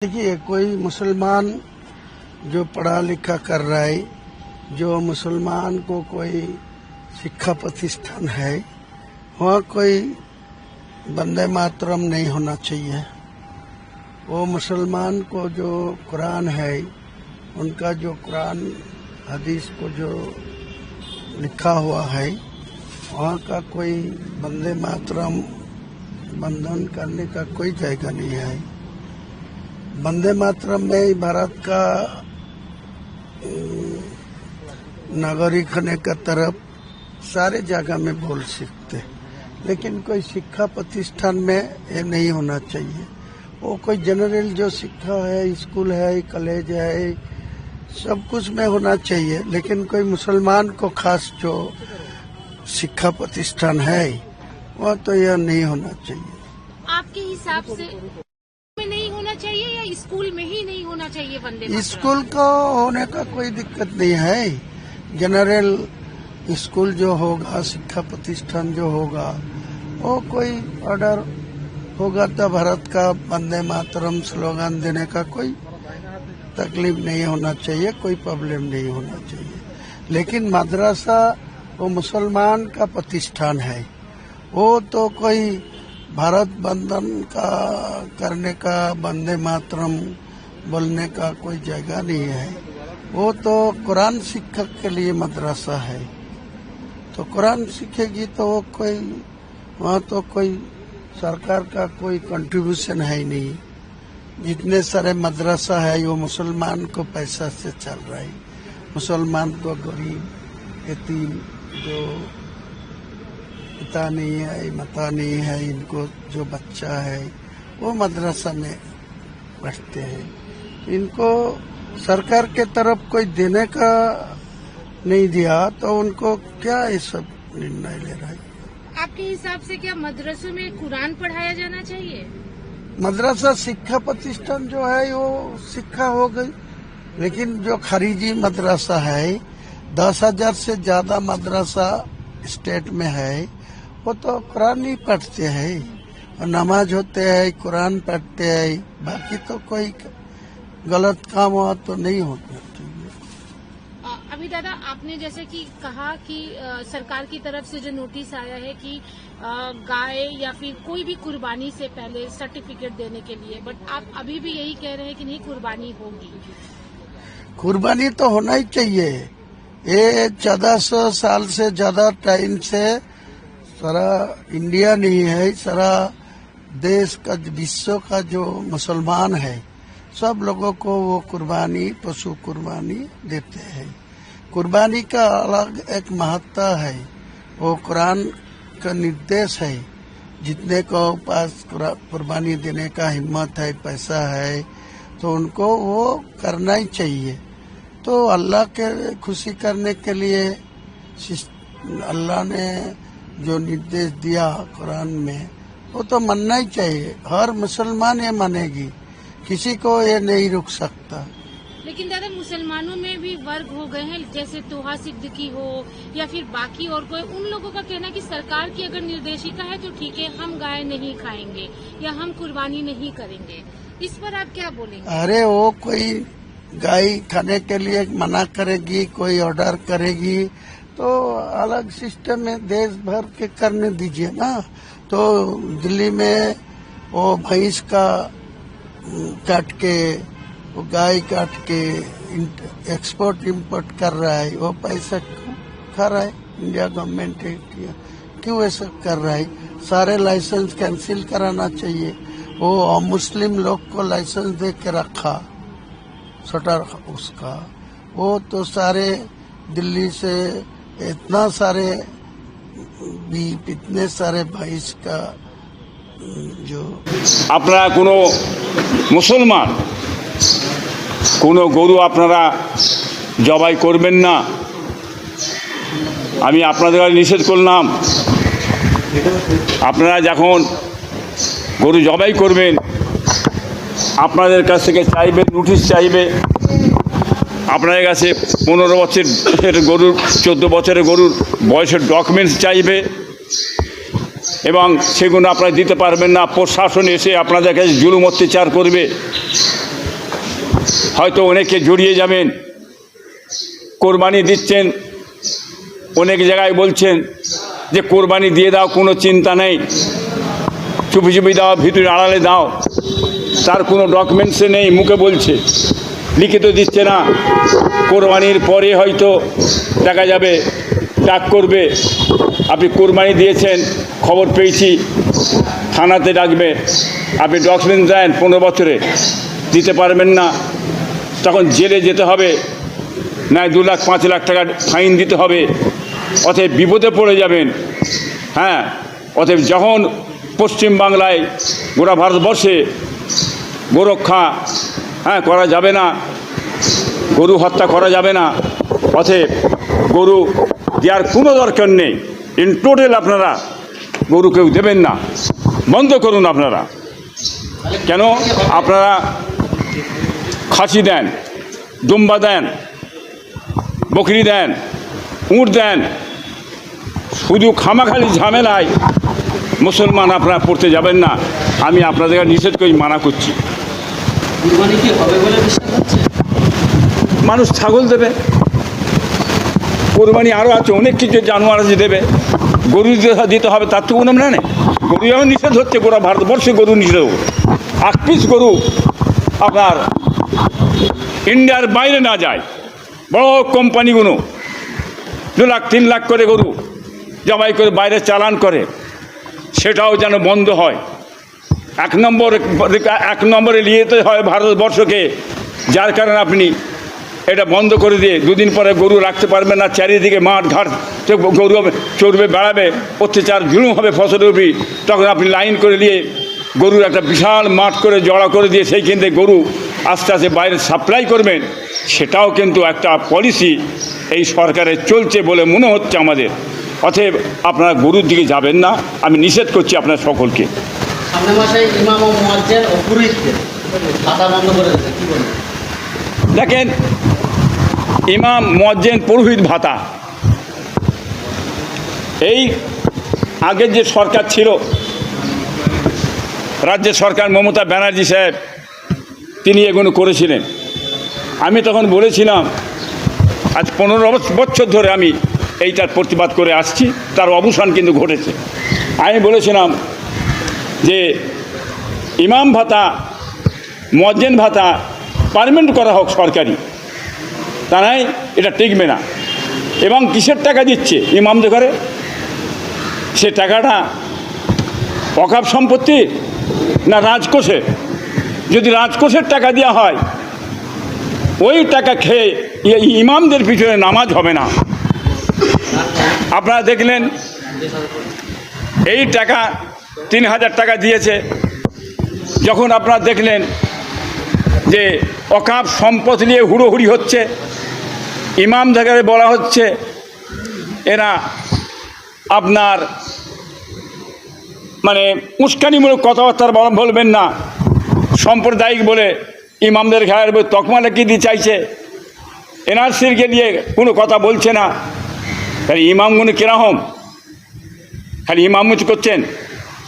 देखिए, कोई मुसलमान जो पढ़ा लिखा कर रहा है, जो मुसलमान को कोई शिक्षा प्रतिष्ठान है, वहाँ कोई वंदे मातरम नहीं होना चाहिए। वो मुसलमान को जो कुरान है, उनका जो कुरान हदीस को जो लिखा हुआ है, वहाँ का कोई वंदे मातरम बंधन करने का कोई जगह नहीं है। वंदे मातरम में भारत का नागरिक होने का तरफ सारे जगह में बोल सकते, लेकिन कोई शिक्षा प्रतिष्ठान में ये नहीं होना चाहिए। वो कोई जनरल जो शिक्षा है, स्कूल है, कॉलेज है, सब कुछ में होना चाहिए, लेकिन कोई मुसलमान को खास जो शिक्षा प्रतिष्ठान है, वह तो यह नहीं होना चाहिए। आपके हिसाब से में नहीं होना चाहिए या स्कूल में ही नहीं होना चाहिए वंदे मातरम? स्कूल को होने का कोई दिक्कत नहीं है। जनरल स्कूल जो होगा, शिक्षा प्रतिष्ठान जो होगा, वो कोई ऑर्डर होगा तो भारत का वंदे मातरम स्लोगन देने का कोई तकलीफ नहीं होना चाहिए, कोई प्रॉब्लम नहीं होना चाहिए। लेकिन मदरसा वो मुसलमान का प्रतिष्ठान है, वो तो कोई भारत बंधन का करने का, वंदे मातरम बोलने का कोई जगह नहीं है। वो तो कुरान शिक्षक के लिए मदरसा है, तो कुरान सीखेगी तो वो कोई वहाँ तो कोई सरकार का कोई कंट्रीब्यूशन है ही नहीं। जितने सारे मदरसा है वो मुसलमान को पैसा से चल रहा है। मुसलमान तो गरीब, यतीम, जो पिता नहीं है, माता नहीं है, इनको जो बच्चा है वो मदरसा में पढ़ते हैं। इनको सरकार के तरफ कोई देने का नहीं दिया, तो उनको क्या ये सब निर्णय ले रहा है? आपके हिसाब से क्या मदरसों में कुरान पढ़ाया जाना चाहिए? मदरसा शिक्षा प्रतिष्ठान जो है वो शिक्षा हो गई, लेकिन जो खारिजी मदरसा है, 10,000 से ज्यादा मदरसा स्टेट में है, वो तो कुरान ही पढ़ते हैं, नमाज होते हैं, कुरान पढ़ते हैं, बाकी तो कोई गलत काम हुआ तो नहीं होता चाहिए। अभी दादा, आपने जैसे कि कहा कि सरकार की तरफ से जो नोटिस आया है कि गाय या फिर कोई भी कुर्बानी से पहले सर्टिफिकेट देने के लिए, बट आप अभी भी यही कह रहे हैं कि नहीं, कुर्बानी होगी। कुर्बानी तो होना ही चाहिए। ये 1400 साल से ज्यादा टाइम से सारा इंडिया नहीं है, सारा देश का, विश्व का जो मुसलमान है, सब लोगों को वो कुर्बानी, पशु कुर्बानी देते हैं। कुर्बानी का अलग एक महत्व है, वो कुरान का निर्देश है। जितने को पास कुर्बानी देने का हिम्मत है, पैसा है, तो उनको वो करना ही चाहिए। तो अल्लाह के खुशी करने के लिए अल्लाह ने जो निर्देश दिया कुरान में, वो तो मानना ही चाहिए। हर मुसलमान ये मानेगी, किसी को ये नहीं रुक सकता। लेकिन दादा, मुसलमानों में भी वर्ग हो गए हैं, जैसे तोहा सिद्दीकी हो या फिर बाकी और कोई, उन लोगों का कहना है कि सरकार की अगर निर्देशिका है तो ठीक है, हम गाय नहीं खाएंगे या हम कुर्बानी नहीं करेंगे। इस पर आप क्या बोलेंगे? अरे वो कोई गाय खाने के लिए मना करेगी, कोई ऑर्डर करेगी, तो अलग सिस्टम में देश भर के करने दीजिए ना। तो दिल्ली में वो भैंस का काट के, वो गाय काट के एक्सपोर्ट इंपोर्ट कर रहा है, वो पैसा खा रहा है। इंडिया गवर्नमेंट क्यों ऐसा कर रहा है? सारे लाइसेंस कैंसिल कराना चाहिए। वो मुस्लिम लोग को लाइसेंस दे के रखा, शटर उसका, वो तो सारे दिल्ली से इतना सारे बीफ, इतने सारे भैंस का जो আপনারা কোনো মুসলমান কোনো গরু আপনারা জবাই করবেন না, আমি আপনাদের নিষেধ করলাম। আপনারা যখন গরু জবাই করবেন, আপনাদের কাছ থেকে চাইবে, নোটিশ চাইবে, আপনাদের কাছে 15 বছরের গরুর, 14 বছরের গরুর বয়সের ডকুমেন্টস চাইবে, এবং সেগুলো আপনারা দিতে পারবেন না। প্রশাসন এসে আপনাদের কাছে জুলুম অত্যাচার করবে। হয়তো অনেকে জড়িয়ে যাবেন, কোরবানি দিচ্ছেন, অনেক জায়গায় বলছেন যে কোরবানি দিয়ে দাও, কোনো চিন্তা নেই, চুপি চুপি দাও, ভিতরে আড়ালে দাও, তার কোনো ডকুমেন্টসে নেই, মুখে বলছে, লিখিত দিচ্ছে না। কোরবানির পরে হয়তো দেখা যাবে ডাক করবে, আপনি কোরবানি দিয়েছেন, খবর পেয়েছি, থানাতে ডাকবে, আপনি ডকুমেন্ট দেন 15 বছরে, দিতে পারবেন না, তখন জেলে যেতে হবে, নয় 2 লাখ 5 লাখ টাকা ফাইন দিতে হবে। অতএব বিপদে পড়ে যাবেন। হ্যাঁ, অতএব যখন পশ্চিমবাংলায়, গোটা ভারতবর্ষে গোরক্ষা করা যাবে না, গরু হত্যা করা যাবে না, অতএব গরু দেওয়ার কোনো দরকার নেই। ইন টোটাল আপনারা গরু কেউ দেবেন না, বন্ধ করুন আপনারা। কেন আপনারা খাসি দেন, দুম্বা দেন, বকরি দেন, উট দেন, শুধু খামাখালি ঝামেলায় মুসলমান আপনারা পড়তে যাবেন না। আমি আপনাদের নিষেধ করে মানা করছি। কুরবানি কি হবে বলে বিশ্বাস হচ্ছে? মানুষ ছাগল দেবে, কোরবানি আরও আছে, অনেক কিছু জানোয়ার আছে দেবে, গরু দিতে হবে, তার তো কোনো মানে নেই। গরু যেমন নিষেধ হচ্ছে, গোটা ভারতবর্ষে গরু নিষেধ হোক। 8 পিস গরু আপনার ইন্ডিয়ার বাইরে না যায়, বড় কোম্পানিগুলো 2 লাখ 3 লাখ করে গরু জবাই করে বাইরে চালান করে, সেটাও যেন বন্ধ হয়। 1 নম্বরে নিয়ে যেতে হয় ভারতবর্ষকে, যার কারণে আপনি এটা বন্ধ করে দিয়ে 2 দিন পরে গরু রাখতে পারবেন না। চারিদিকে মাঠ ঘাট গরু চড়বে, বেড়াবে, অত্যাচার জুলুম হবে ফসলের উপর। তখন আপনি লাইন করে নিয়ে গরুর একটা বিশাল মাঠ করে জড়া করে দিয়ে সেইখান থেকে গরু আস্তে আস্তে বাইরে সাপ্লাই করবেন। সেটাও কিন্তু একটা পলিসি এই সরকারের চলছে বলে মনে হচ্ছে আমাদের। অতএব আপনারা গরুর দিকে যাবেন না, আমি নিষেধ করছি আপনার সকলকে। সামনের মাসে ইমাম ও মুয়াজ্জিন ও পুরোহিতদের ভাতা বন্ধ করে দেবে, কি বলবেন? দেখেন, ইমাম, মুয়াজ্জিন, পুরোহিত ভাতা, এই আগের যে সরকার ছিল, রাজ্যের সরকার মমতা ব্যানার্জি সাহেব, তিনি এগুলো করেছিলেন। আমি তখন বলেছিলাম, আজ 15 বছর ধরে আমি এইটার প্রতিবাদ করে আসছি, তার অবসান কিন্তু ঘটেছে। আমি বলেছিলাম যে ইমাম ভাতা, মুয়াজ্জিন ভাতা পার্মানেন্ট করা হোক সরকারি, তা নাই এটা টিকবে না। এবং কিসের টাকা দিচ্ছে ইমামদের ঘরে? সে টাকাটা ওয়াকফ সম্পত্তি না রাজকোষের? যদি রাজকোষের টাকা দেওয়া হয়, ওই টাকা খেয়ে ইমামদের পিছনে নামাজ হবে না। আপনারা দেখলেন এই টাকা 3000 টাকা দিয়েছে, যখন আপনারা দেখলেন যে ওয়াকফ সম্পদ নিয়ে হুড়োহুড়ি হচ্ছে, ইমামদের বলা হচ্ছে এরা আপনার মানে উস্কানিমূলক কথাবার্তা বলবেন না, সাম্প্রদায়িক বলে ইমামদের ঘায়ের তকমা লাগিয়ে দিয়ে চাইছে, এনআরসিকে নিয়ে কোনো কথা বলছে না। তাহলে ইমামগুলো কিরকম? খালি ইমামতি করছেন।